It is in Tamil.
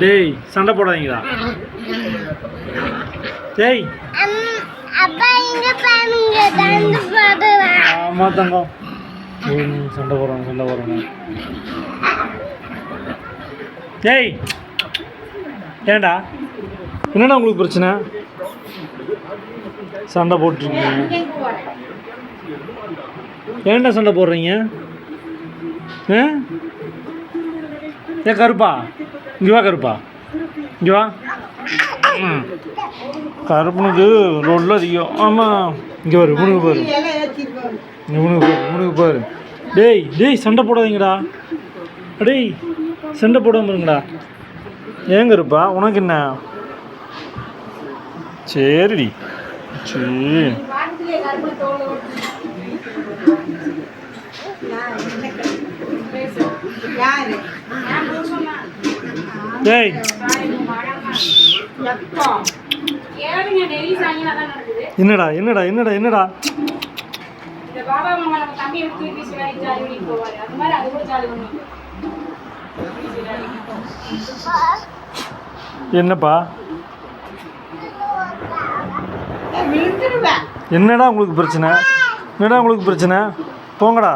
டேய் சண்டை போடாதீங்களா? டேய் ஆமாம் தங்கம். சண்டை போடுறாங்க. டேய் ஏண்டா என்னடா உங்களுக்கு பிரச்சனை? சண்டை போட்டுருக்கீங்க. ஏன்டா சண்டை போடுறீங்க? ஏன் கருப்பா இங்கே வா, கருப்பா இங்கே வா. கருப்பனுக்கு ரோட்டில் அதிகம். ஆமாம் இங்கே பாரு, முனுக்கு பாரு, முனுக்கு பாரு. டேய் சண்டை போடாதீங்கடா. டேய் சண்டை போடாமல் இருங்கடா. ஏன் கருப்பா உனக்கு என்ன? சரிடி சரி. டேய் என்னடா என்னடா என்னடா என்னடா என்னப்பா என்னடா உங்களுக்கு பிரச்சனை? போங்கடா.